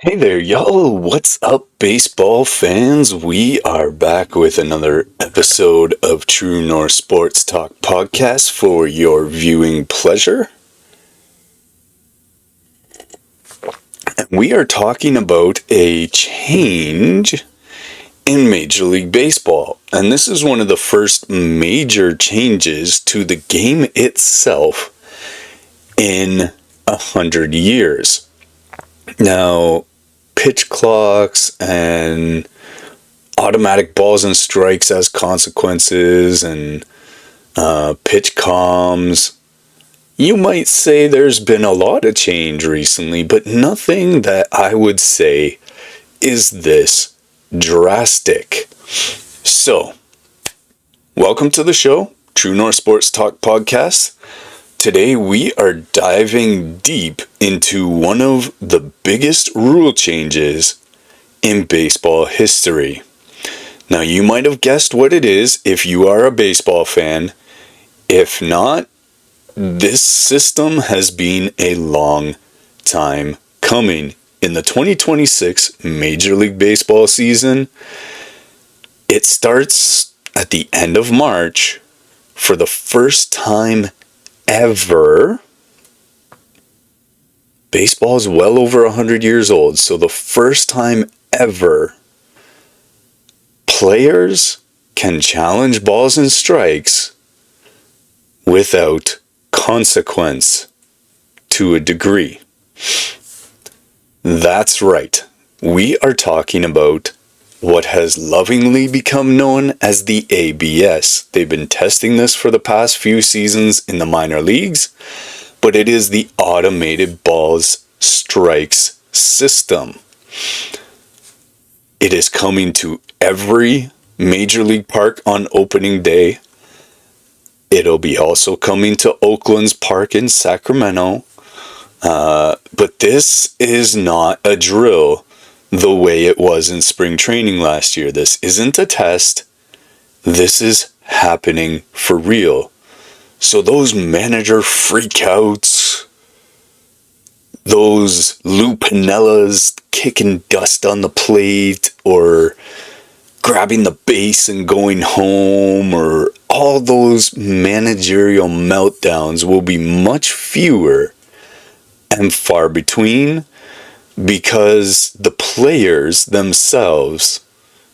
Hey there, yo! What's up, baseball fans? We are back with another episode of True North Sports Talk podcast for your viewing pleasure. And we are talking about a change in Major League Baseball. And this is one of the first major changes to the game itself in 100 years. Now, pitch clocks and automatic balls and strikes as consequences and pitch comms. You might say there's been a lot of change recently, but nothing that I would say is this drastic. So, welcome to the show, True North Sports Talk Podcast. Today we are diving deep into one of the biggest rule changes in baseball history. Now you might have guessed what it is if you are a baseball fan. If not, this system has been a long time coming. In the 2026 Major League Baseball season, it starts at the end of March. For the first time ever, baseball is well over 100 years old, so the first time ever, players can challenge balls and strikes without consequence to a degree. That's right. We are talking about what has lovingly become known as the ABS. They've been testing this for the past few seasons in the minor leagues, but it is the automated balls strikes system. It is coming to every major league park on opening day. It'll be also coming to Oakland's park in Sacramento. But this is not a drill the way it was in spring training last year. This isn't a test. This is happening for real. So those manager freakouts, those Lou Pinellas kicking dust on the plate or grabbing the base and going home, or all those managerial meltdowns will be much fewer and far between, because the players themselves,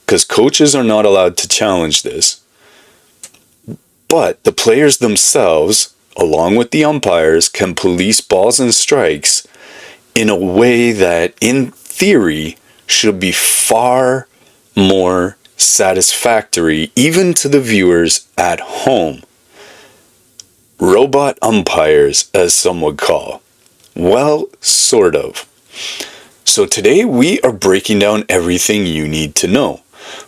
because coaches are not allowed to challenge this, but the players themselves, along with the umpires, can police balls and strikes in a way that, in theory, should be far more satisfactory, even to the viewers at home. Robot umpires, as some would call. Well, sort of. So today we are breaking down everything you need to know.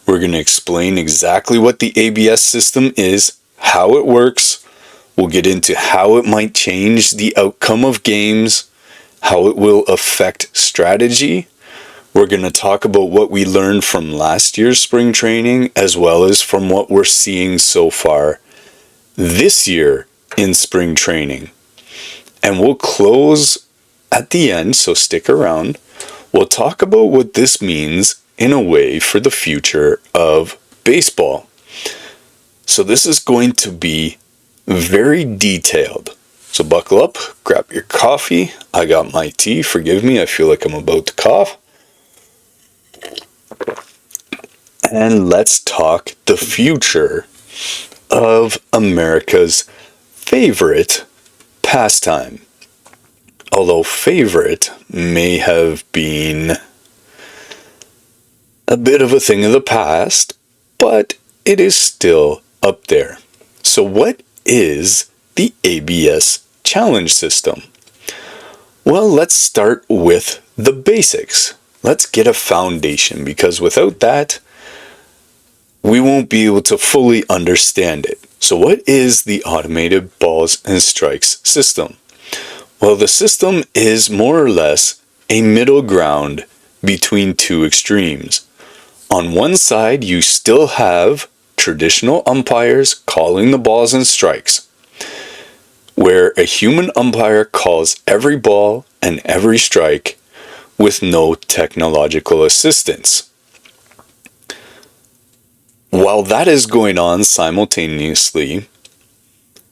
We're going to explain exactly what the ABS system is, how it works. We'll get into how it might change the outcome of games, how it will affect strategy. We're going to talk about what we learned from last year's spring training, as well as from what we're seeing so far this year in spring training. And we'll close at the end, so stick around. We'll talk about what this means in a way for the future of baseball. So this is going to be very detailed. So buckle up, grab your coffee. I got my tea. Forgive me, I feel like I'm about to cough. And let's talk the future of America's favorite pastime. Although favorite may have been a bit of a thing of the past, but it is still up there. So what is the ABS challenge system? Well, let's start with the basics. Let's get a foundation, because without that, we won't be able to fully understand it. So what is the automated balls and strikes system? Well, the system is more or less a middle ground between two extremes. On one side, you still have traditional umpires calling the balls and strikes, where a human umpire calls every ball and every strike with no technological assistance. While that is going on simultaneously,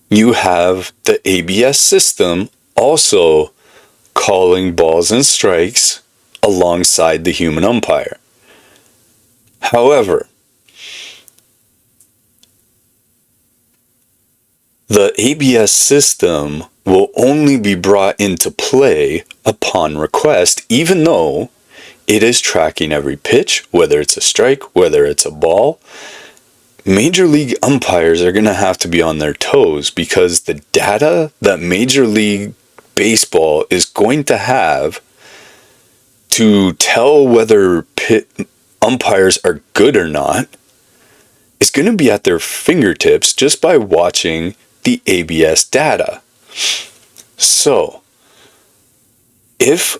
you have the ABS system also calling balls and strikes alongside the human umpire. However, the ABS system will only be brought into play upon request, even though it is tracking every pitch, whether it's a strike, whether it's a ball. Major League umpires are going to have to be on their toes because the data that Major League Baseball is going to have to tell whether umpires are good or not is going to be at their fingertips just by watching the ABS data. So, if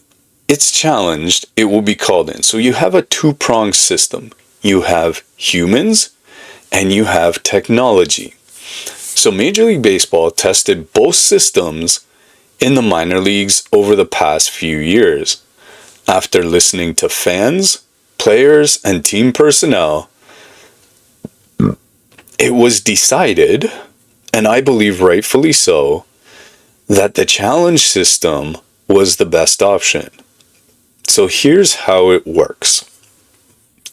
it's challenged, it will be called in. So you have a two-pronged system. You have humans and you have technology. So Major League Baseball tested both systems in the minor leagues over the past few years. After listening to fans, players, and team personnel, it was decided, and I believe rightfully so, that the challenge system was the best option. So here's how it works.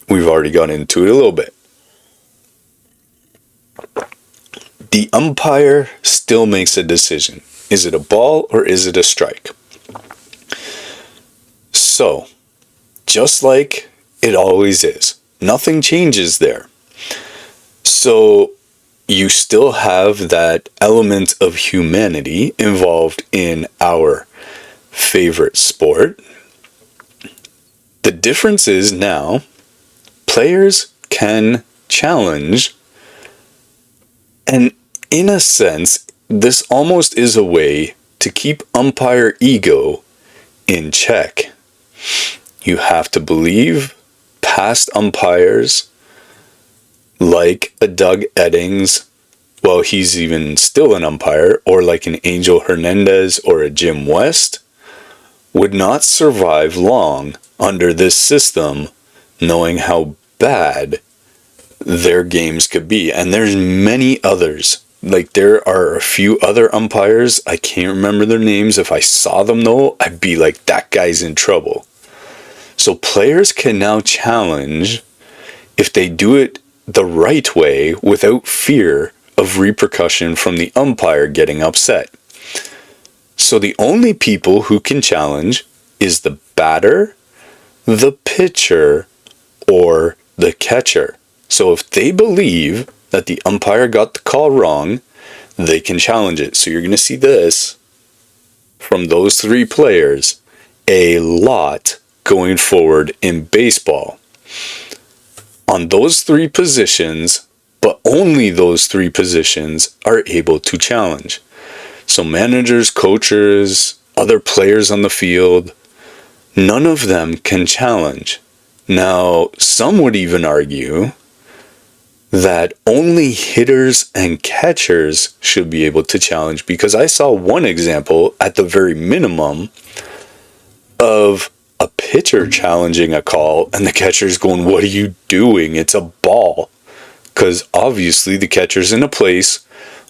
We've already got into it a little bit. The umpire still makes a decision. Is it a ball or is it a strike? So, just like it always is, nothing changes there. So, you still have that element of humanity involved in our favorite sport. The difference is now, players can challenge, and in a sense, this almost is a way to keep umpire ego in check. You have to believe past umpires like a Doug Eddings, well, he's even still an umpire, or like an Angel Hernandez or a Jim West, would not survive long under this system, knowing how bad their games could be. And there's many others. Like, there are a few other umpires, I can't remember their names. If I saw them though, I'd be like, that guy's in trouble. So players can now challenge if they do it the right way without fear of repercussion from the umpire getting upset. So the only people who can challenge is the batter, the pitcher, or the catcher. So if they believe that the umpire got the call wrong, they can challenge it. So you're going to see this from those three players a lot going forward in baseball. On those three positions, but only those three positions are able to challenge. So managers, coaches, other players on the field, none of them can challenge. Now, some would even argue that only hitters and catchers should be able to challenge, because I saw one example at the very minimum of a pitcher challenging a call and the catcher's going, "What are you doing? It's a ball." Because obviously the catcher's in a place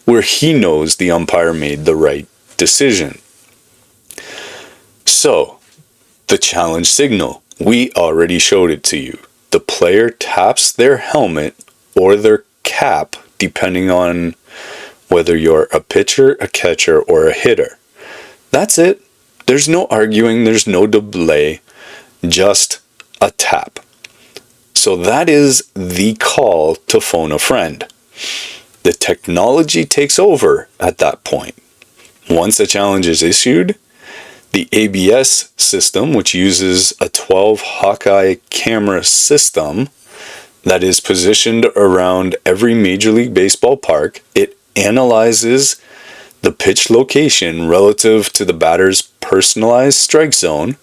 where he knows the umpire made the right decision. So, the challenge signal, we already showed it to you. The player taps their helmet or their cap, depending on whether you're a pitcher, a catcher, or a hitter. That's it. There's no arguing, there's no delay, just a tap. So that is the call to phone a friend. The technology takes over at that point. Once a challenge is issued, the ABS system, which uses a 12 Hawkeye camera system that is positioned around every Major League Baseball park, it analyzes the pitch location relative to the batter's personalized strike zone.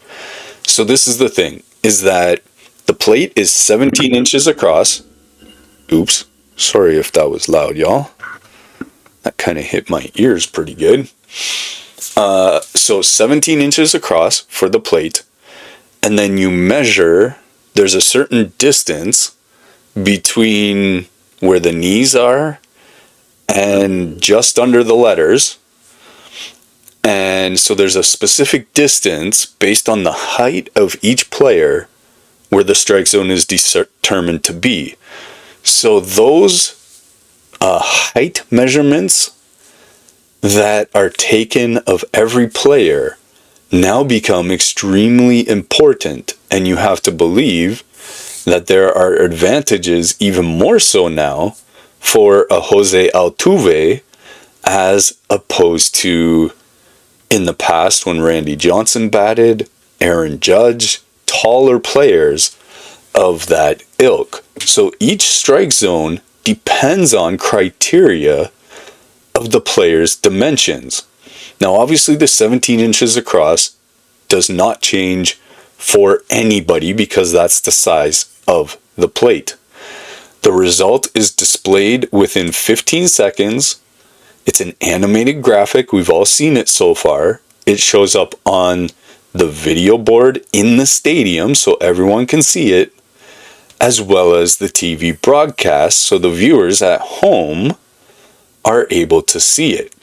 So this is the thing, is that the plate is 17 inches across. Oops, sorry if that was loud, y'all. That kind of hit my ears pretty good. So 17 inches across for the plate. and then you measure, there's a certain distance between where the knees are and just under the letters. And so there's a specific distance based on the height of each player where the strike zone is determined to be. So those height measurements that are taken of every player now become extremely important, and you have to believe that there are advantages even more so now for a Jose Altuve as opposed to in the past when Randy Johnson batted, Aaron Judge, taller players of that ilk. So each strike zone depends on criteria of the player's dimensions. Now obviously the 17 inches across does not change for anybody because that's the size of the plate. The result is displayed within 15 seconds. It's an animated graphic. We've all seen it so far. It shows up on the video board in the stadium so everyone can see it, as well as the TV broadcast so the viewers at home are able to see it.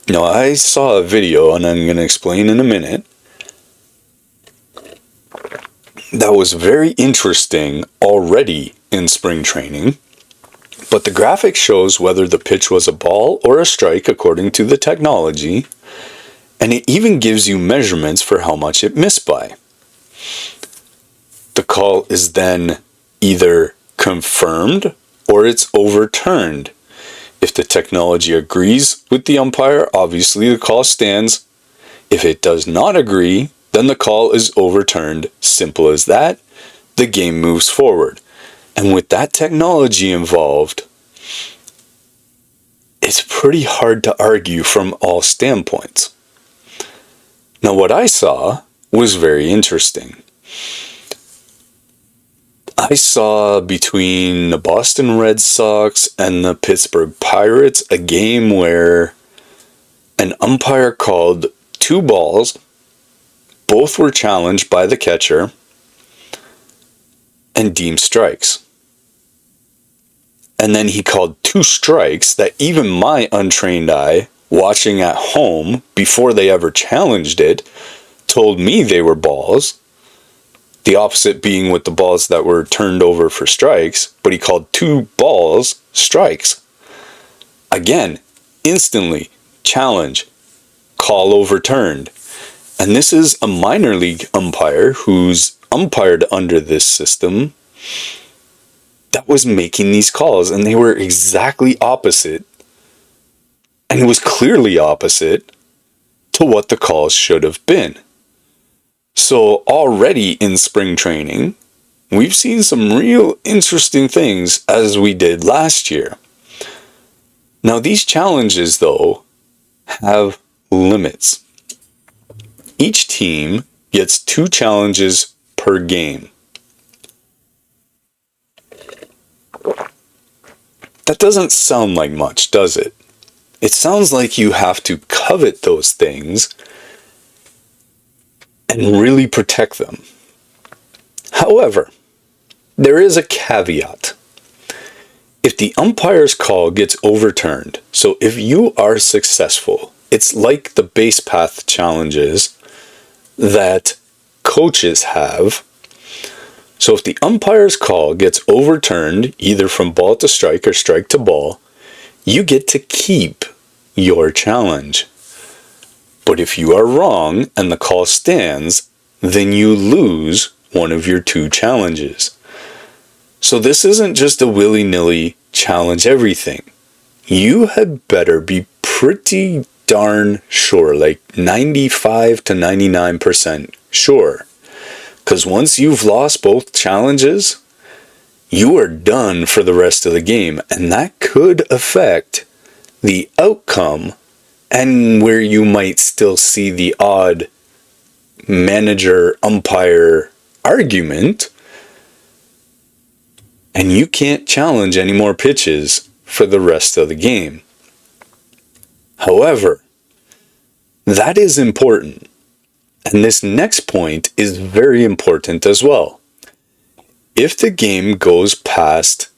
Now, I saw a video, and I'm going to explain in a minute, that was very interesting already in spring training, but the graphic shows whether the pitch was a ball or a strike according to the technology, and it even gives you measurements for how much it missed by. The call is then either confirmed or it's overturned. If the technology agrees with the umpire, obviously the call stands. If it does not agree, then the call is overturned. Simple as that. The game moves forward. And with that technology involved, it's pretty hard to argue from all standpoints. Now, what I saw was very interesting. I saw between the Boston Red Sox and the Pittsburgh Pirates a game where an umpire called 2 balls. Both were challenged by the catcher and deemed strikes. And then he called 2 strikes that even my untrained eye, watching at home before they ever challenged it, told me they were balls. The opposite being with the balls that were turned over for strikes, but he called 2 balls strikes. Again, instantly, challenge, call overturned. And this is a minor league umpire who's umpired under this system that was making these calls, and they were exactly opposite, and it was clearly opposite to what the calls should have been. So already in spring training, we've seen some real interesting things as we did last year. Now these challenges, though, have limits. Each team gets 2 challenges per game. That doesn't sound like much, does it? It sounds like you have to covet those things and really protect them. However, there is a caveat. If the umpire's call gets overturned, so if you are successful, it's like the base path challenges that coaches have. So if the umpire's call gets overturned, either from ball to strike or strike to ball, you get to keep your challenge. But if you are wrong and the call stands, then you lose one of your 2 challenges. So this isn't just a willy-nilly challenge everything. You had better be pretty darn sure, like 95 to 99% sure. Because once you've lost both challenges, you are done for the rest of the game. And that could affect the outcome, and where you might still see the odd manager-umpire argument, and you can't challenge any more pitches for the rest of the game. However, that is important. And this next point is very important as well. If the game goes past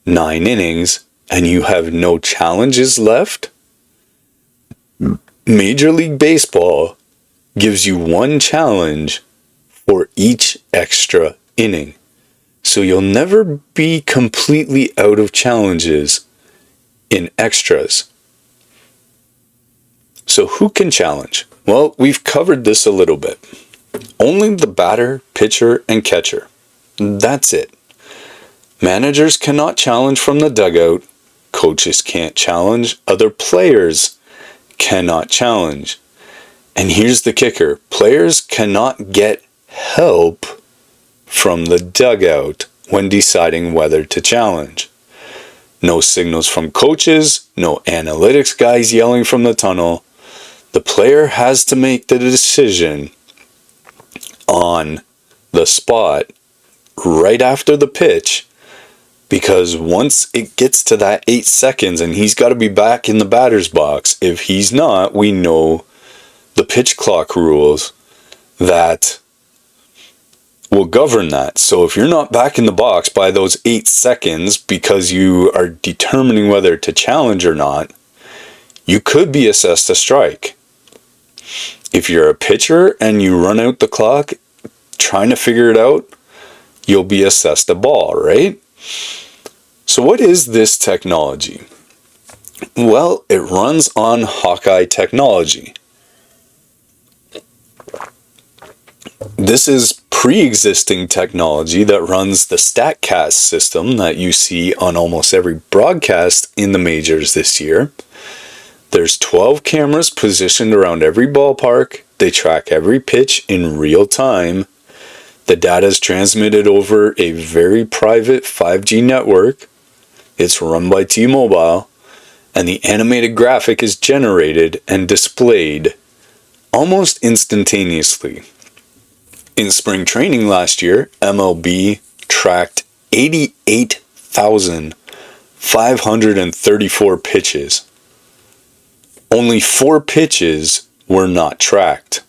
9 innings and you have no challenges left, Major League Baseball gives you 1 challenge for each extra inning. So you'll never be completely out of challenges in extras. So who can challenge? Well, we've covered this a little bit. Only the batter, pitcher, and catcher. That's it. Managers cannot challenge from the dugout. Coaches can't challenge. Other players cannot challenge. And here's the kicker. Players cannot get help from the dugout when deciding whether to challenge. No signals from coaches, no analytics guys yelling from the tunnel. The player has to make the decision on the spot right after the pitch, because once it gets to that 8 seconds and he's got to be back in the batter's box, if he's not, we know the pitch clock rules that will govern that. So if you're not back in the box by those 8 seconds because you are determining whether to challenge or not, you could be assessed a strike. If you're a pitcher and you run out the clock trying to figure it out, you'll be assessed a ball, right? So what is this technology? Well, it runs on Hawkeye technology. This is pre-existing technology that runs the StatCast system that you see on almost every broadcast in the majors this year. There's 12 cameras positioned around every ballpark. They track every pitch in real time. The data is transmitted over a very private 5G network. It's run by T-Mobile, and the animated graphic is generated and displayed almost instantaneously. In spring training last year, MLB tracked 88,534 pitches. Only 4 pitches were not tracked.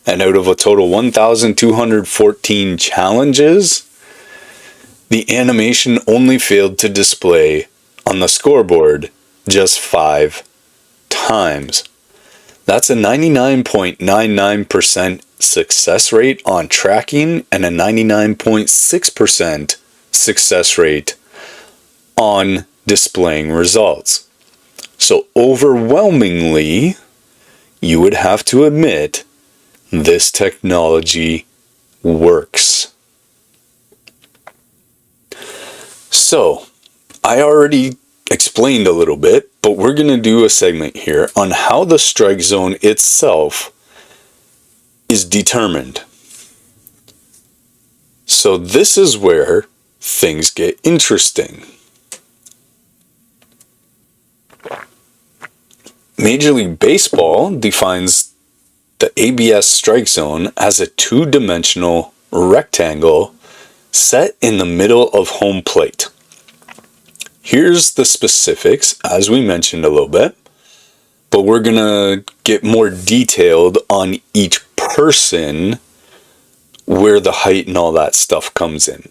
And out of a total 1,214 challenges, the animation only failed to display on the scoreboard just 5 times. That's a 99.99% success rate on tracking and a 99.6% success rate on displaying results. So overwhelmingly, you would have to admit this technology works. So, I already explained a little bit, but we're going to do a segment here on how the strike zone itself is determined. So this is where things get interesting. Major League Baseball defines the ABS strike zone as a 2-dimensional rectangle set in the middle of home plate. Here's the specifics, as we mentioned a little bit, but we're going to get more detailed on each person where the height and all that stuff comes in.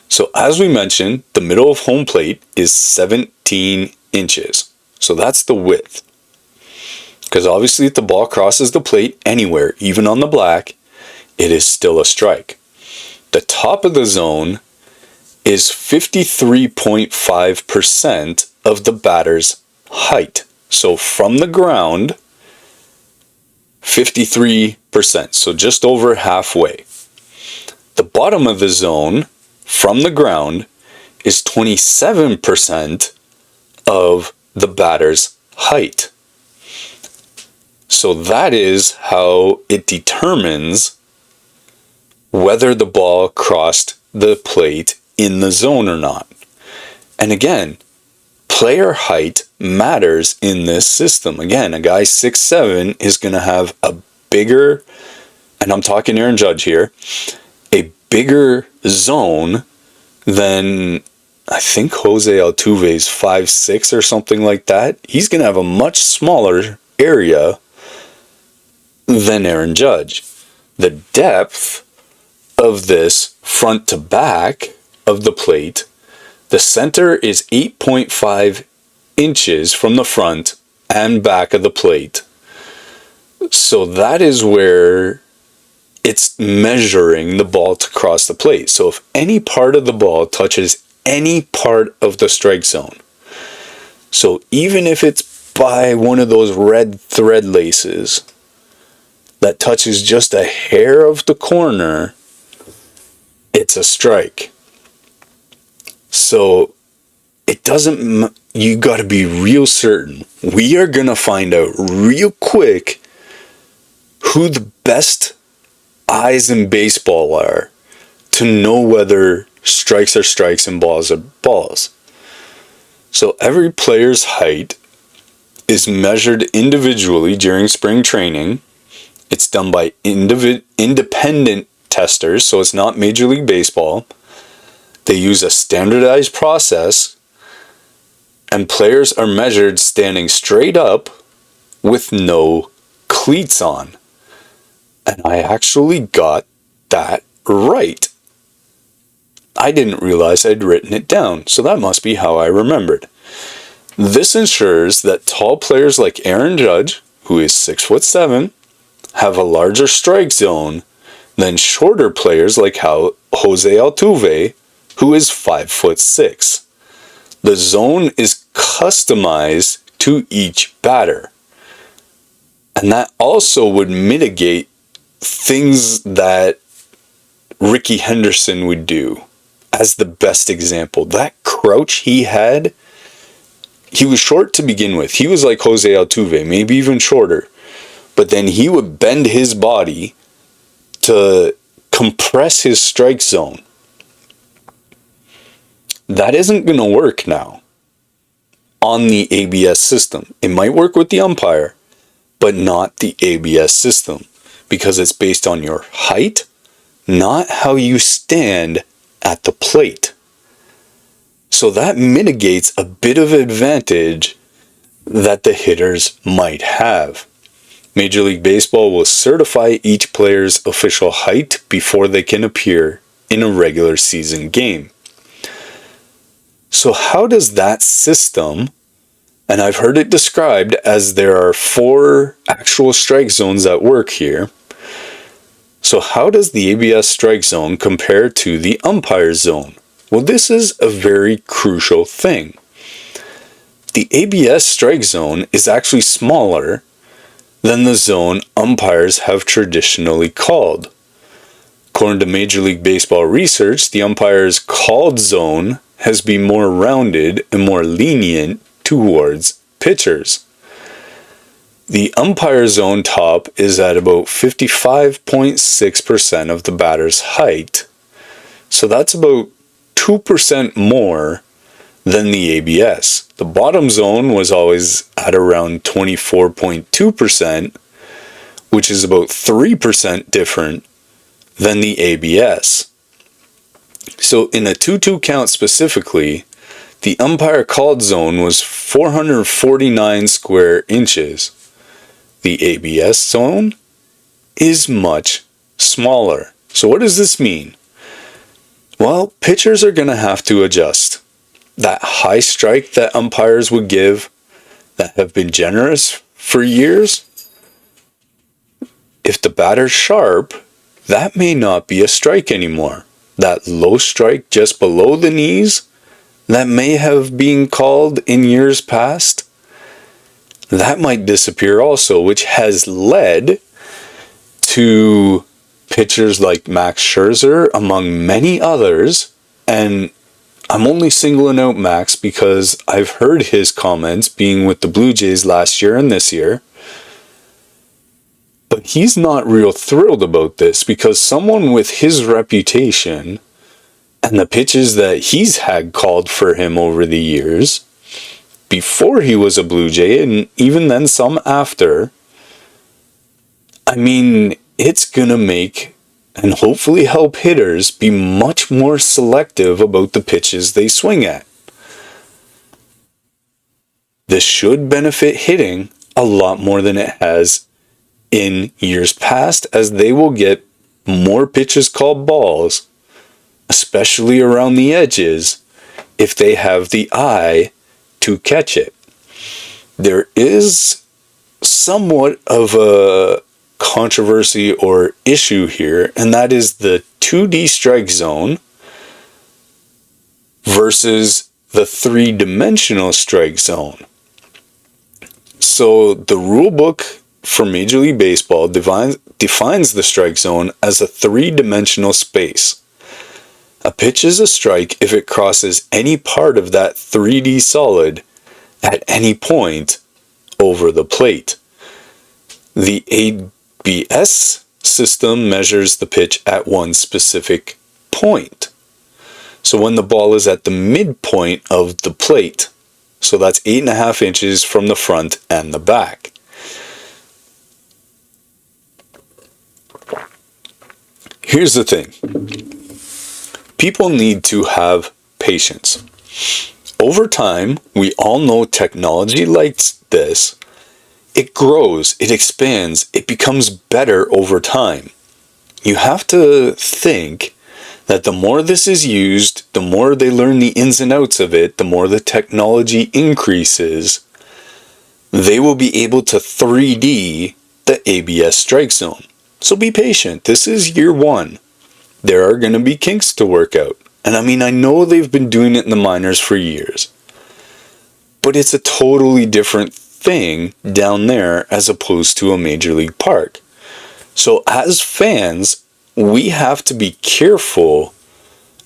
So as we mentioned, the middle of home plate is 17 inches. So that's the width. Because obviously if the ball crosses the plate anywhere, even on the black, it is still a strike. The top of the zone is 53.5% of the batter's height. So from the ground, 53%, so just over halfway. The bottom of the zone from the ground is 27% of the batter's height. So that is how it determines whether the ball crossed the plate in the zone or not. And again, player height matters in this system. Again, a guy 6'7" is going to have a bigger, and I'm talking Aaron Judge here, a bigger zone than I think Jose Altuve's 5'6" or something like that. He's going to have a much smaller area than Aaron Judge. The depth of this front to back of the plate, the center is 8.5 inches from the front and back of the plate. So that is where it's measuring the ball to cross the plate. So if any part of the ball touches any part of the strike zone, so even if it's by one of those red thread laces that touches just a hair of the corner, it's a strike. So it doesn't, you got to be real certain. We are going to find out real quick who the best eyes in baseball are to know whether strikes are strikes and balls are balls. So every player's height is measured individually during spring training. It's done by independent testers, so it's not Major League Baseball. They use a standardized process, and players are measured standing straight up with no cleats on. And I actually got that right. I didn't realize I'd written it down, so that must be how I remembered. This ensures that tall players like Aaron Judge, who is 6'7", have a larger strike zone than shorter players like Jose Altuve, who is 5'6". The zone is customized to each batter. And that also would mitigate things that Rickey Henderson would do. As the best example, that crouch he had, he was short to begin with. He was like Jose Altuve, maybe even shorter. But then he would bend his body to compress his strike zone. That isn't going to work now on the ABS system. It might work with the umpire, but not the ABS system, because it's based on your height, not how you stand at the plate. So that mitigates a bit of advantage that the hitters might have. Major League Baseball will certify each player's official height before they can appear in a regular season game. So how does that system, and I've heard it described as there are 4 actual strike zones at work here. So how does the ABS strike zone compare to the umpire zone? Well, this is a very crucial thing. The ABS strike zone is actually smaller than the zone umpires have traditionally called. According to Major League Baseball research, the umpire's called zone has been more rounded and more lenient towards pitchers. The umpire zone top is at about 55.6% of the batter's height. So that's about 2% more than the ABS. The bottom zone was always at around 24.2%, which is about 3% different than the ABS. So in a 2-2 count specifically, the umpire called zone was 449 square inches. The ABS zone is much smaller. So what does this mean? Well, pitchers are going to have to adjust. That high strike that umpires would give, that have been generous for years, if the batter's sharp, that may not be a strike anymore. That low strike just below the knees, that may have been called in years past, that might disappear also, which has led to pitchers like Max Scherzer, among many others, and I'm only singling out Max because I've heard his comments being with the Blue Jays last year and this year. But he's not real thrilled about this because someone with his reputation and the pitches that he's had called for him over the years, before he was a Blue Jay and even then some after, I mean, it's going to make and hopefully help hitters be much more selective about the pitches they swing at. This should benefit hitting a lot more than it has in years past, as they will get more pitches called balls, especially around the edges, if they have the eye to catch it. There is somewhat of a controversy or issue here, and that is the 2D strike zone versus the 3-dimensional strike zone. So the rule book for Major League Baseball defines the strike zone as a 3-dimensional space. A pitch is a strike if it crosses any part of that 3D solid at any point over the plate. The ABS system measures the pitch at one specific point. So when the ball is at the midpoint of the plate, so that's 8.5 inches from the front and the back. Here's the thing. People need to have patience. Over time, we all know technology like this. It grows, it expands, it becomes better over time. You have to think that the more this is used, the more they learn the ins and outs of it, the more the technology increases, they will be able to 3D the ABS strike zone. So be patient. This is year one. There are going to be kinks to work out. And I mean, I know they've been doing it in the minors for years. But it's a totally different thing down there as opposed to a major league park. So as fans, we have to be careful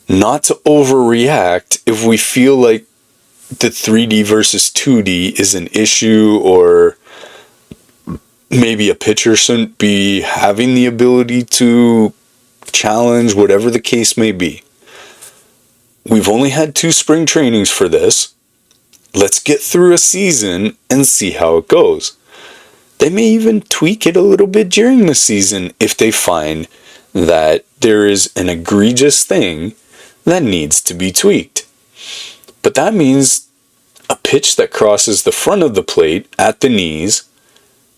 not to overreact if we feel like the 3D versus 2D is an issue, or maybe a pitcher shouldn't be having the ability to challenge, whatever the case may be. We've only had 2 spring trainings for this. Let's get through a season and see how it goes. They may even tweak it a little bit during the season if they find that there is an egregious thing that needs to be tweaked. But that means a pitch that crosses the front of the plate at the knees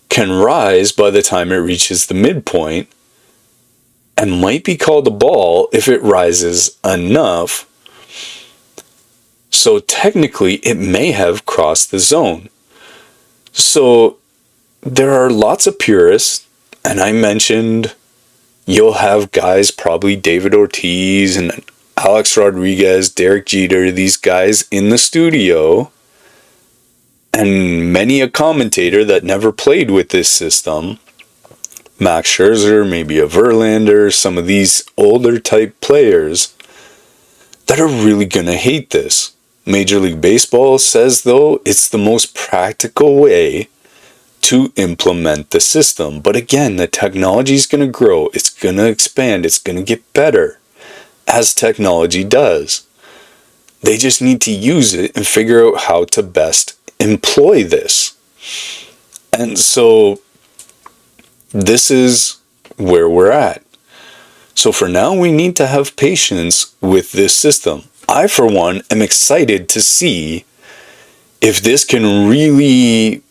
can rise by the time it reaches the midpoint and might be called a ball if it rises enough. So technically it may have crossed the zone. So there are lots of purists, and I mentioned you'll have guys, probably David Ortiz and Alex Rodriguez, Derek Jeter, these guys in the studio, and many a commentator that never played with this system. Max Scherzer, maybe a Verlander, some of these older type players that are really going to hate this. Major League Baseball says, though, it's the most practical way to implement the system. But again, the technology is going to grow. It's going to expand. It's going to get better as technology does. They just need to use it and figure out how to best employ this. And so this is where we're at. So for now, we need to have patience with this system. I, for one, am excited to see if this can really,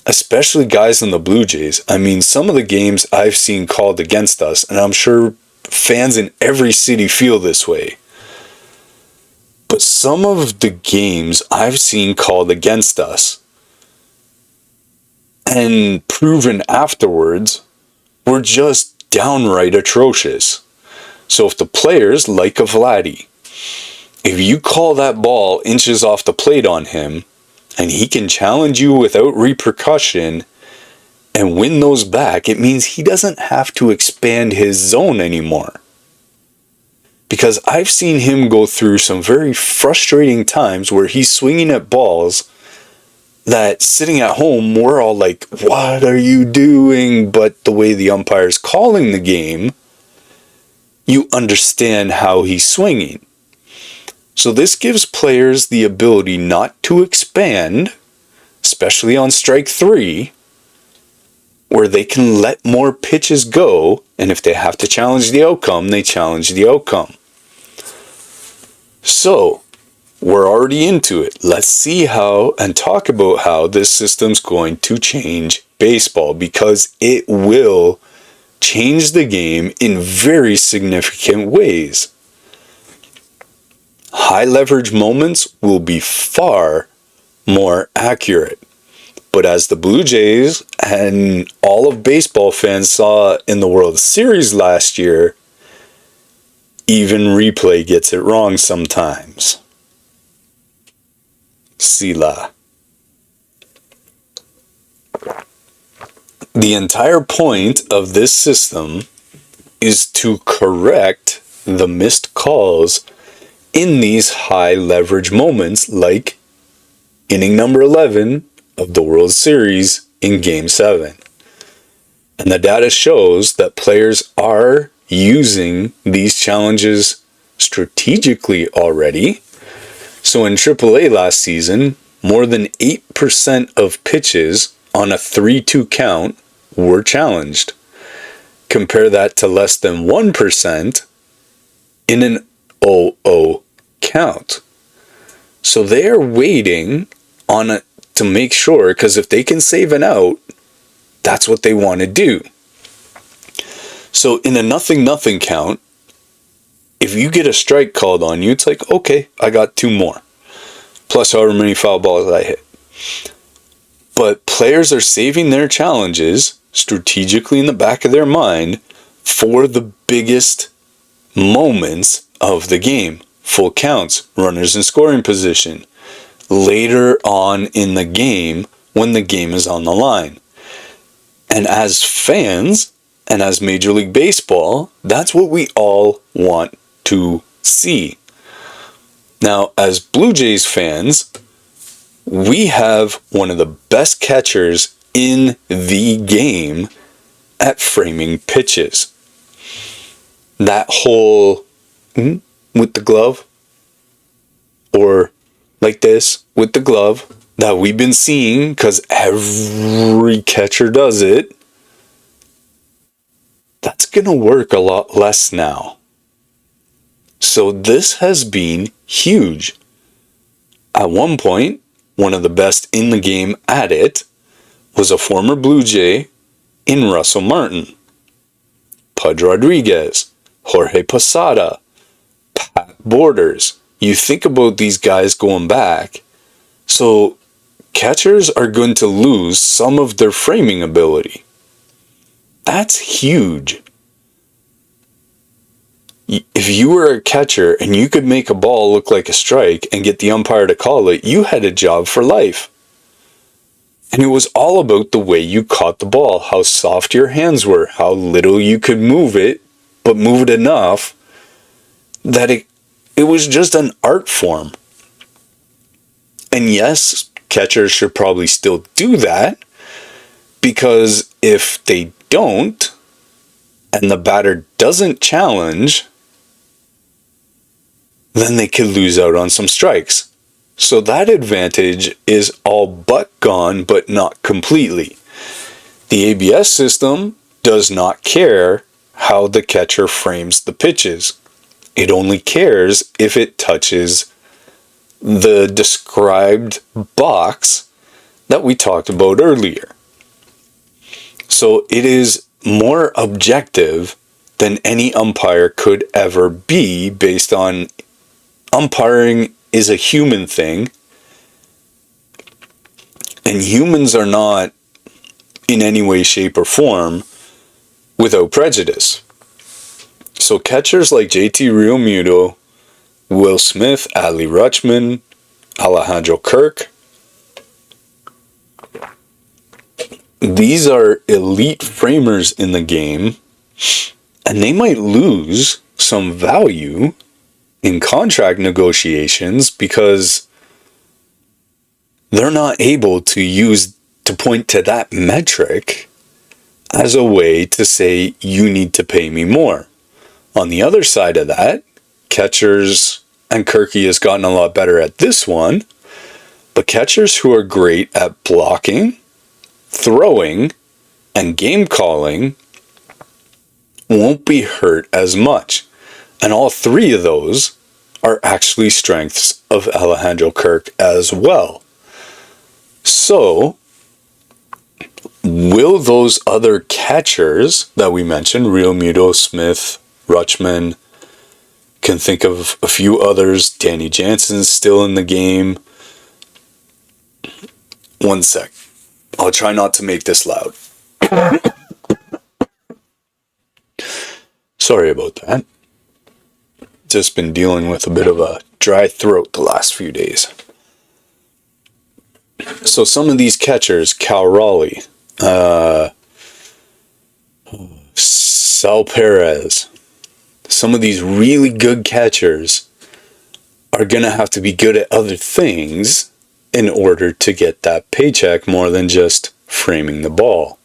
especially guys in the Blue Jays. I mean, some of the games I've seen called against us, and I'm sure fans in every city feel this way. But some of the games I've seen called against us and proven afterwards were just downright atrocious. So if the players, like a Vladdy, if you call that ball inches off the plate on him, and he can challenge you without repercussion and win those back, it means he doesn't have to expand his zone anymore. Because I've seen him go through some very frustrating times where he's swinging at balls that, sitting at home, we're all like, what are you doing? But the way the umpire's calling the game, you understand how he's swinging. So this gives players the ability not to expand, especially on strike 3, where they can let more pitches go, and if they have to challenge the outcome, they challenge the outcome. So, we're already into it. Let's see how and talk about how this system's going to change baseball. Baseball because it will change the game in very significant ways. High leverage moments will be far more accurate. But as the Blue Jays and all of baseball fans saw in the World Series last year, even replay gets it wrong sometimes. Sila. The entire point of this system is to correct the missed calls in these high leverage moments, like inning number 11 of the World Series in Game 7. And the data shows that players are using these challenges strategically already. So in AAA last season, more than 8% of pitches on a 3-2 count were challenged. Compare that to less than 1% in an 0-0 count. So they are waiting on it to make sure, because if they can save an out, that's what they want to do. So in a 0-0 count, if you get a strike called on you, it's like, okay, I got 2 more. Plus however many foul balls I hit. But players are saving their challenges strategically in the back of their mind for the biggest moments of the game. Full counts, runners in scoring position, later on in the game when the game is on the line. And as fans and as Major League Baseball, that's what we all want to see. Now, as Blue Jays fans, we have one of the best catchers in the game at framing pitches. That whole with the glove, or like this with the glove, that we've been seeing because every catcher does it, that's going to work a lot less now. So this has been huge. At one point, one of the best in the game at it was a former Blue Jay in Russell Martin, Pudge Rodriguez, Jorge Posada, Pat Borders. You think about these guys going back. So catchers are going to lose some of their framing ability. That's huge. If you were a catcher and you could make a ball look like a strike and get the umpire to call it, you had a job for life. And it was all about the way you caught the ball, how soft your hands were, how little you could move it, but move it enough that it was just an art form. And yes, catchers should probably still do that, because if they don't, and the batter doesn't challenge, then they could lose out on some strikes. So that advantage is all but gone, but not completely. The ABS system does not care how the catcher frames the pitches. It only cares if it touches the described box that we talked about earlier. So it is more objective than any umpire could ever be, based on umpiring is a human thing, and humans are not in any way, shape, or form without prejudice. So catchers like JT Realmuto, Will Smith, Adley Rutschman, Alejandro Kirk, these are elite framers in the game, and they might lose some value in contract negotiations because they're not able to point to that metric as a way to say, you need to pay me more. On the other side of that, catchers, and Kirky has gotten a lot better at this one, but catchers who are great at blocking, throwing, and game calling won't be hurt as much. And all three of those are actually strengths of Alejandro Kirk as well. So, will those other catchers that we mentioned, Real Muto, Smith, Rutschman, can think of a few others, Danny Jansen's still in the game. One sec. I'll try not to make this loud. Sorry about that. Just been dealing with a bit of a dry throat the last few days. So some of these catchers, Cal Raleigh, Sal Perez, some of these really good catchers are going to have to be good at other things in order to get that paycheck more than just framing the ball.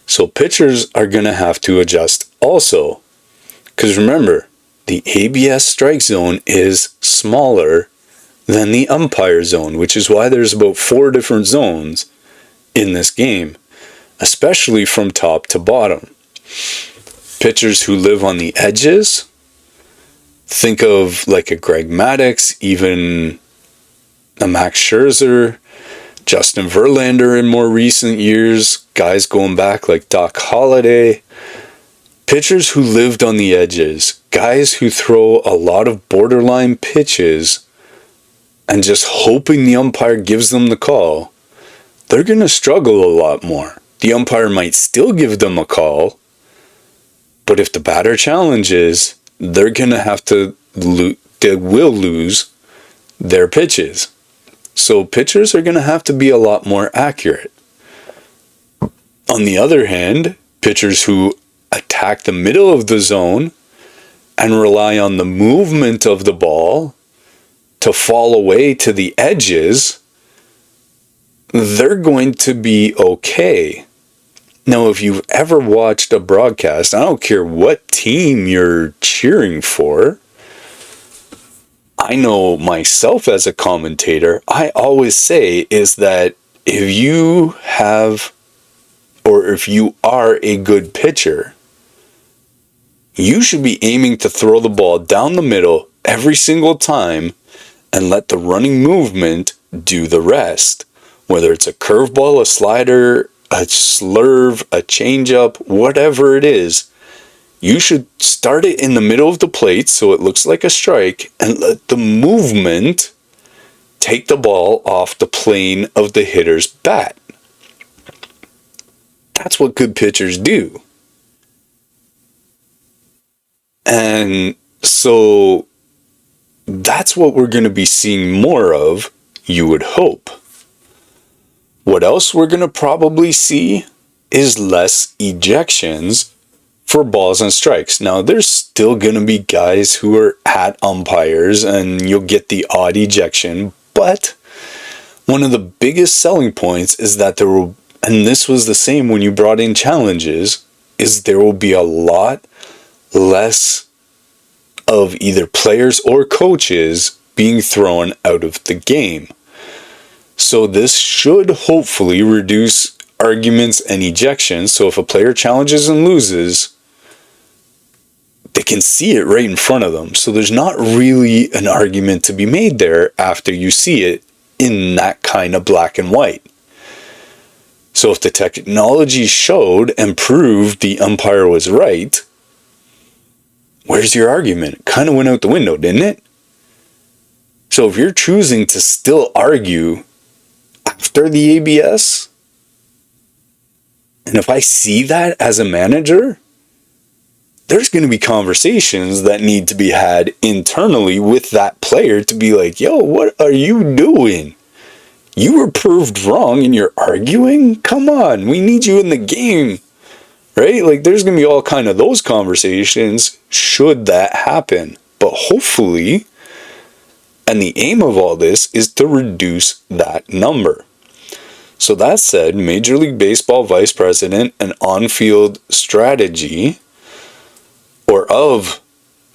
So pitchers are going to have to adjust also. Because remember, the ABS strike zone is smaller than the umpire zone, which is why there's about 4 different zones in this game, especially from top to bottom. Pitchers who live on the edges, think of like a Greg Maddux, even a Max Scherzer, Justin Verlander in more recent years, guys going back like Doc Holliday. Pitchers who lived on the edges, guys who throw a lot of borderline pitches and just hoping the umpire gives them the call, they're going to struggle a lot more. The umpire might still give them a call, but if the batter challenges, they're going to have to they will lose their pitches. So pitchers are going to have to be a lot more accurate. On the other hand, pitchers who attack the middle of the zone and rely on the movement of the ball to fall away to the edges, they're going to be okay. Now, if you've ever watched a broadcast, I don't care what team you're cheering for, I know myself as a commentator, I always say is that if you have, or if you are a good pitcher, you should be aiming to throw the ball down the middle every single time and let the running movement do the rest. Whether it's a curveball, a slider, a slurve, a changeup, whatever it is, you should start it in the middle of the plate so it looks like a strike and let the movement take the ball off the plane of the hitter's bat. That's what good pitchers do. And so that's what we're going to be seeing more of, you would hope. What else we're going to probably see is less ejections for balls and strikes. Now, there's still going to be guys who are at umpires and you'll get the odd ejection, but one of the biggest selling points is that there will, and this was the same when you brought in challenges, is there will be a lot less of either players or coaches being thrown out of the game. So this should hopefully reduce arguments and ejections. So if a player challenges and loses, they can see it right in front of them. So there's not really an argument to be made there after you see it in that kind of black and white. So if the technology showed and proved the umpire was right, where's your argument? It kind of went out the window, didn't it? So if you're choosing to still argue after the ABS, and if I see that as a manager, there's going to be conversations that need to be had internally with that player to be like, yo, what are you doing? You were proved wrong and you're arguing? Come on, we need you in the game, right? Like there's going to be all kind of those conversations should that happen. But hopefully, and the aim of all this is to reduce that number. So that said, Major League Baseball Vice President and on-field strategy, or of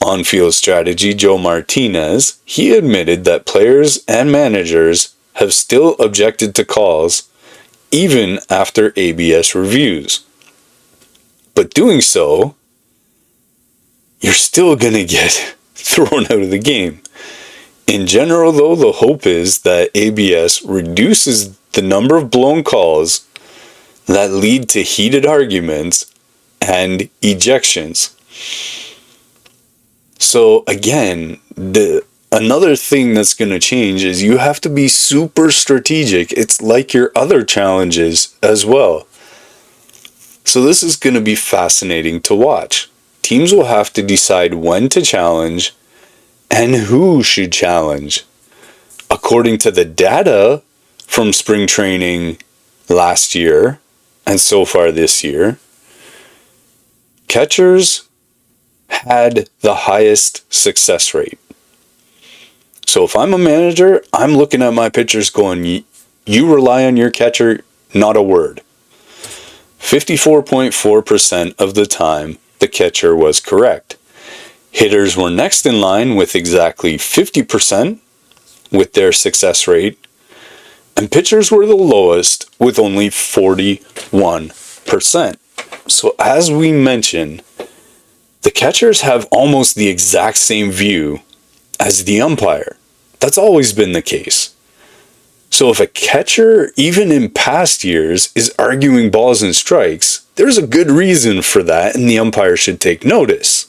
on-field strategy, Joe Martinez, he admitted that players and managers have still objected to calls even after ABS reviews. But doing so, you're still going to get thrown out of the game. In general, though, the hope is that ABS reduces the number of blown calls. that lead to heated arguments and ejections. So again, another thing that's going to change is you have to be super strategic. It's like your other challenges as well. So this is going to be fascinating to watch. Teams will have to decide when to challenge and who should challenge. According to the data from spring training last year and so far this year, catchers had the highest success rate. So if I'm a manager, I'm looking at my pitchers going, you rely on your catcher, not a word. 54.4% of the time, the catcher was correct. Hitters were next in line with exactly 50% with their success rate, and pitchers were the lowest with only 41%. So as we mentioned, the catchers have almost the exact same view as the umpire. That's always been the case. So if a catcher, even in past years, is arguing balls and strikes, there's a good reason for that, and the umpire should take notice.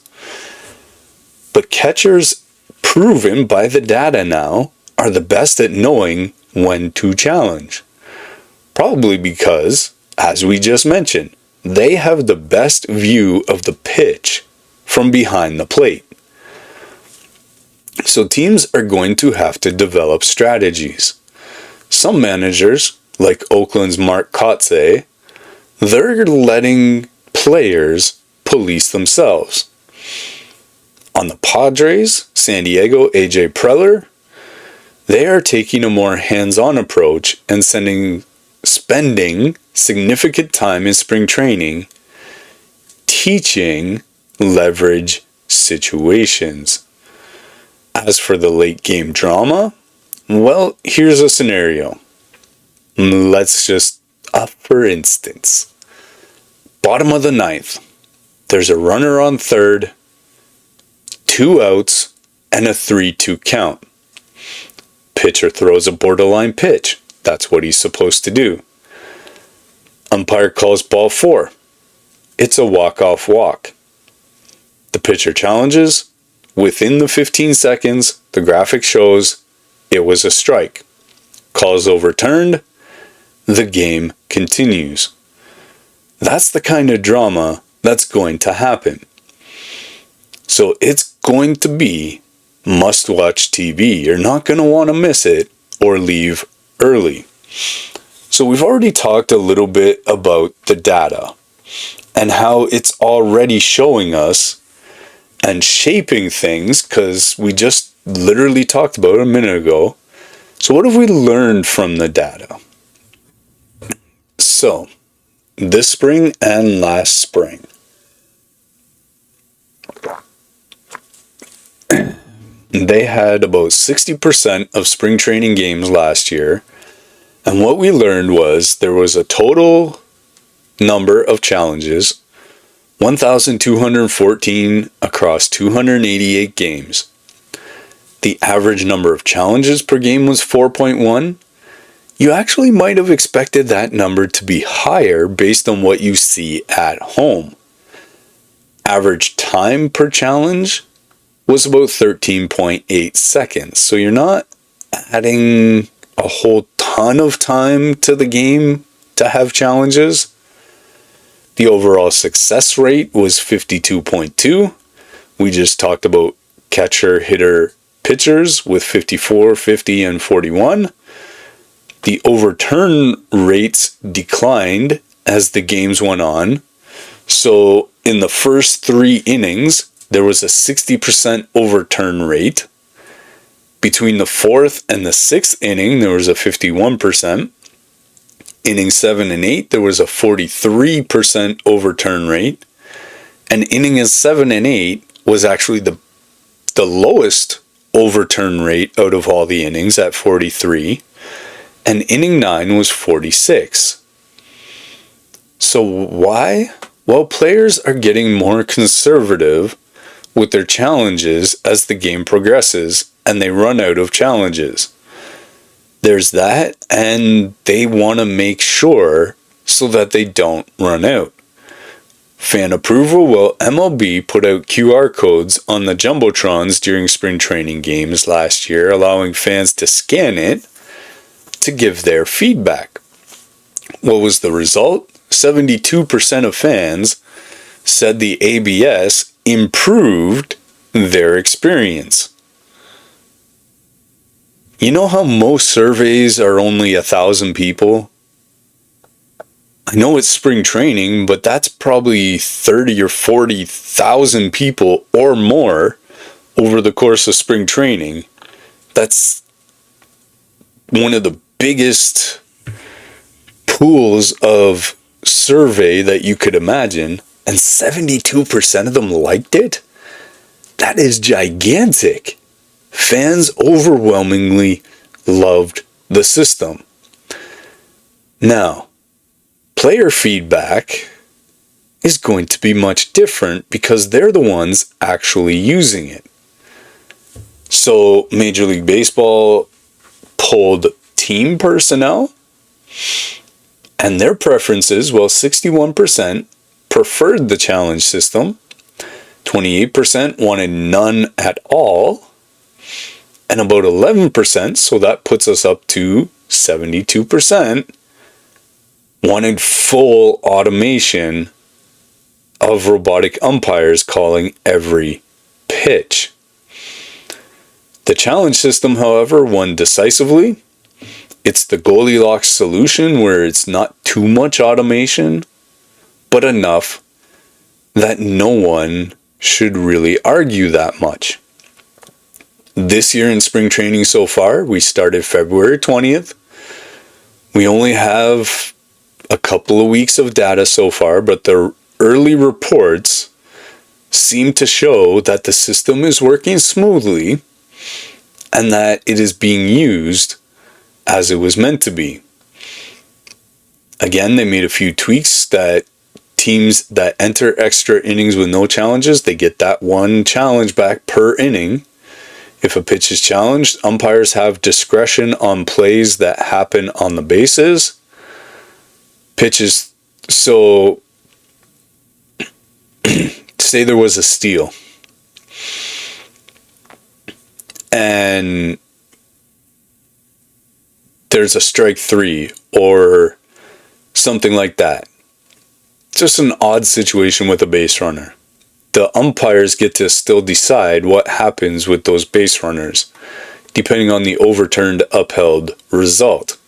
But catchers, proven by the data now, are the best at knowing when to challenge. Probably because, as we just mentioned, they have the best view of the pitch from behind the plate. So teams are going to have to develop strategies. Some managers, like Oakland's Mark Kotsay, they're letting players police themselves. On the Padres, San Diego, AJ Preller, they are taking a more hands-on approach and spending significant time in spring training teaching leverage situations. As for the late game drama, well, here's a scenario. Let's just, for instance, bottom of the ninth, there's a runner on third, 2 outs, and a 3-2 count. Pitcher throws a borderline pitch. That's what he's supposed to do. Umpire calls ball 4. It's a walk-off walk. The pitcher challenges. Within the 15 seconds, the graphic shows it was a strike. Call's overturned. The game continues. That's the kind of drama that's going to happen. So it's going to be must-watch TV. You're not going to want to miss it or leave early. So we've already talked a little bit about the data and how it's already showing us and shaping things, because we just literally talked about it a minute ago. So what have we learned from the data? So, this spring and last spring, they had about 60% of spring training games last year, and what we learned was there was a total number of challenges, 1,214 across 288 games. The average number of challenges per game was 4.1. You actually might have expected that number to be higher based on what you see at home. Average time per challenge was about 13.8 seconds. So you're not adding a whole ton of time to the game to have challenges. The overall success rate was 52.2. We just talked about catcher, hitter, pitchers with 54, 50, and 41. The overturn rates declined as the games went on. So in the first 3 innings, there was a 60% overturn rate. Between the 4th and the 6th inning, there was a 51%. Inning 7 and 8, there was a 43% overturn rate. And inning 7 and 8 was actually the lowest overturn rate out of all the innings at 43. And inning 9 was 46. So why? Well, players are getting more conservative with their challenges as the game progresses and they run out of challenges. There's that, and they want to make sure so that they don't run out. Fan approval: well, MLB put out QR codes on the Jumbotrons during spring training games last year, allowing fans to scan it to give their feedback. What was the result? 72% of fans said the ABS improved their experience. You know how most surveys are only 1,000 people? I know it's spring training, but that's probably 30 or 40,000 people or more over the course of spring training. That's one of the biggest pools of survey that you could imagine, and 72% of them liked it? That is gigantic. Fans overwhelmingly loved the system. Now, player feedback is going to be much different because they're the ones actually using it. So, Major League Baseball polled team personnel, and their preferences, well, 61% preferred the challenge system, 28% wanted none at all, and about 11%, so that puts us up to 72%, wanted full automation of robotic umpires calling every pitch. The challenge system, however, won decisively. It's the Goldilocks solution where it's not too much automation, but enough that no one should really argue that much. This year in spring training so far, we started February 20th. We only have a couple of weeks of data so far, but the early reports seem to show that the system is working smoothly and that it is being used as it was meant to be. Again, they made a few tweaks that teams that enter extra innings with no challenges, they get that one challenge back per inning. If a pitch is challenged, umpires have discretion on plays that happen on the bases. Pitches, so say there was a steal and there's a strike three or something like that. Just an odd situation with a base runner. The umpires get to still decide what happens with those base runners, depending on the overturned upheld result.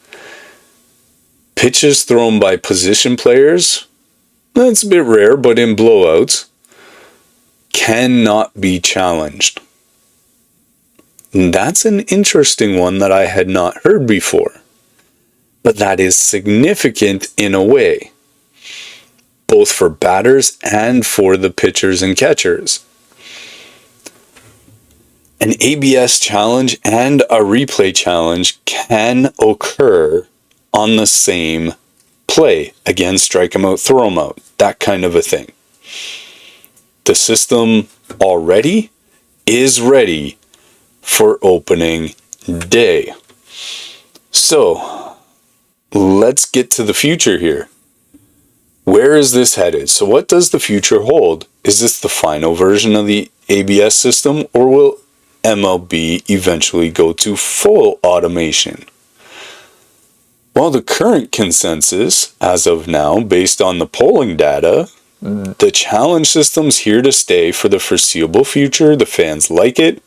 Pitches thrown by position players, that's a bit rare, but in blowouts, cannot be challenged. That's an interesting one that I had not heard before. But that is significant in a way, both for batters and for the pitchers and catchers. An ABS challenge and a replay challenge can occur on the same play. Again, strike them out, throw them out, that kind of a thing. The system already is ready for opening day. So, let's get to the future here. Where is this headed? So what does the future hold? Is this the final version of the ABS system, or will MLB eventually go to full automation? Well, the current consensus, as of now, based on the polling data, the challenge system's here to stay for the foreseeable future. The fans like it.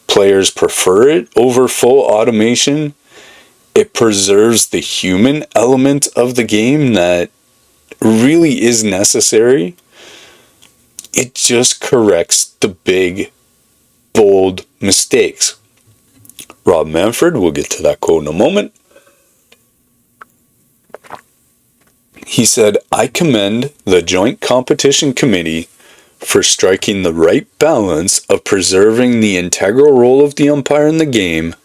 Players prefer it over full automation. It preserves the human element of the game that really is necessary. It just corrects the big, bold mistakes. Rob Manfred, we'll get to that quote in a moment. He said, "I commend the Joint Competition Committee for striking the right balance of preserving the integral role of the umpire in the game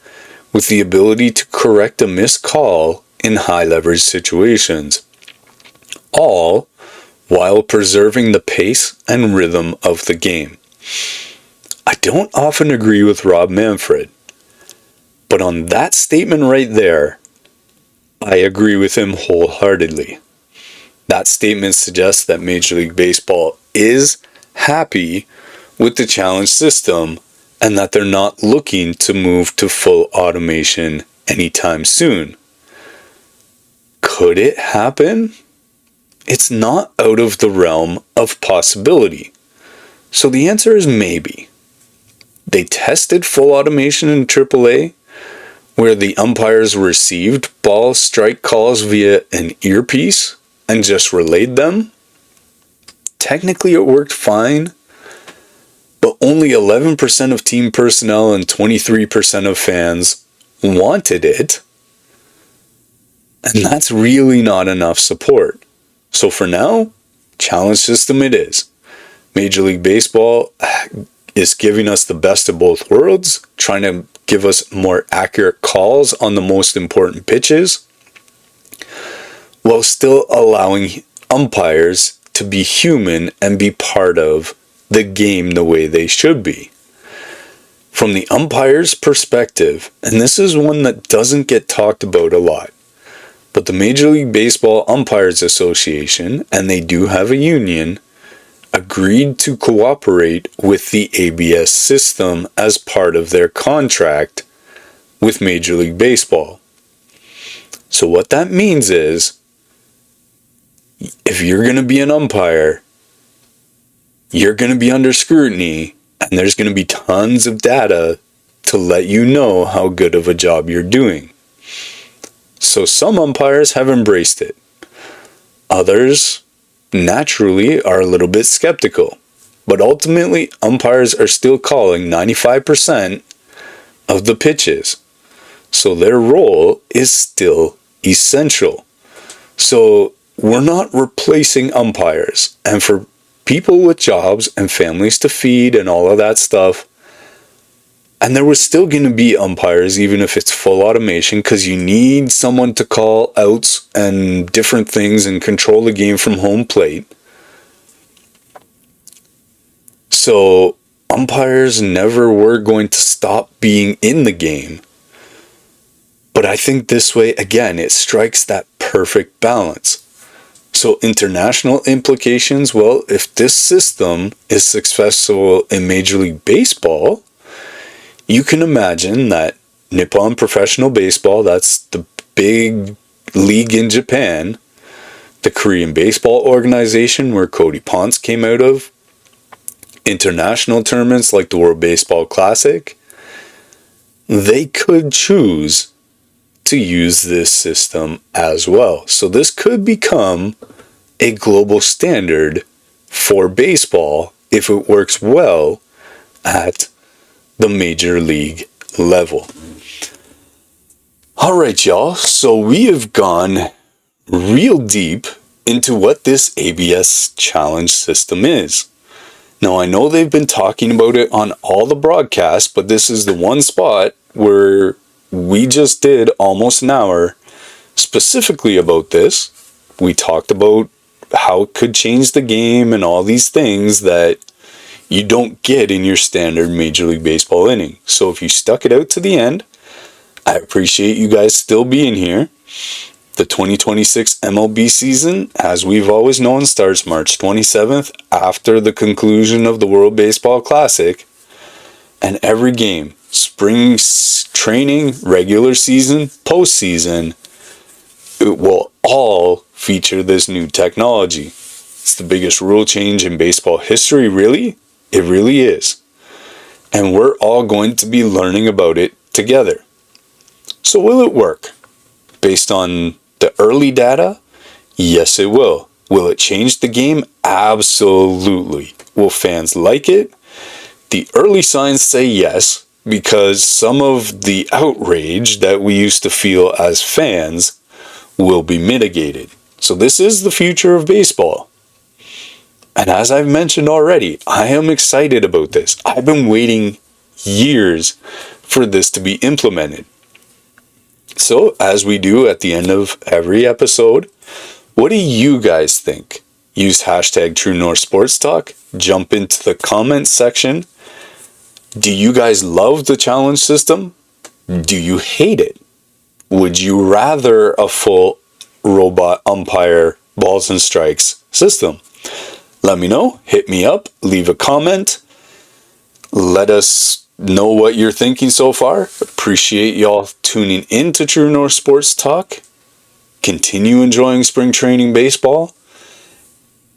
with the ability to correct a missed call in high leverage situations, all while preserving the pace and rhythm of the game." I don't often agree with Rob Manfred, but on that statement right there, I agree with him wholeheartedly. That statement suggests that Major League Baseball is happy with the challenge system and that they're not looking to move to full automation anytime soon. Could it happen? It's not out of the realm of possibility. So the answer is maybe. They tested full automation in AAA, where the umpires received ball strike calls via an earpiece and just relayed them. Technically it worked fine, but only 11% of team personnel and 23% of fans wanted it. And that's really not enough support. So for now, challenge system it is. Major League Baseball is giving us the best of both worlds, trying to give us more accurate calls on the most important pitches, while still allowing umpires to be human and be part of the game the way they should be. From the umpire's perspective, and this is one that doesn't get talked about a lot, but the Major League Baseball Umpires Association, and they do have a union, agreed to cooperate with the ABS system as part of their contract with Major League Baseball. So what that means is, if you're going to be an umpire, you're going to be under scrutiny, and there's going to be tons of data to let you know how good of a job you're doing. So some umpires have embraced it. Others naturally are a little bit skeptical. But ultimately, umpires are still calling 95% of the pitches. So their role is still essential. So we're not replacing umpires. And for people with jobs and families to feed and all of that stuff, and there was still going to be umpires even if it's full automation, because you need someone to call outs and different things and control the game from home plate. So umpires never were going to stop being in the game. But I think this way, again, it strikes that perfect balance. So international implications, well, if this system is successful in Major League Baseball, you can imagine that Nippon Professional Baseball, that's the big league in Japan, the Korean Baseball Organization where Cody Ponce came out of, international tournaments like the World Baseball Classic, they could choose to use this system as well. So this could become a global standard for baseball if it works well at the major league level. All right, y'all. So we have gone real deep into what this ABS challenge system is. Now, I know they've been talking about it on all the broadcasts, but this is the one spot where we just did almost an hour specifically about this. We talked about how it could change the game and all these things that you don't get in your standard Major League Baseball inning. So if you stuck it out to the end, I appreciate you guys still being here. The 2026 MLB season, as we've always known, starts March 27th after the conclusion of the World Baseball Classic. And every game, spring training, regular season, postseason, it will all feature this new technology. It's the biggest rule change in baseball history, really. It really is. And we're all going to be learning about it together. So will it work? Based on the early data, yes it will. Will it change the game? Absolutely. Will fans like it? The early signs say yes, because some of the outrage that we used to feel as fans will be mitigated. So this is the future of baseball. And as I've mentioned already, I am excited about this. I've been waiting years for this to be implemented. So, as we do at the end of every episode, what do you guys think? Use hashtag True North Sports Talk. Jump into the comments section. Do you guys love the challenge system? Do you hate it? Would you rather a full robot umpire balls and strikes system. Let me know, hit me up, leave a comment, let us know what you're thinking so far. Appreciate y'all tuning in to True North Sports Talk. Continue enjoying spring training baseball,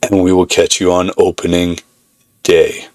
and we will catch you on opening day.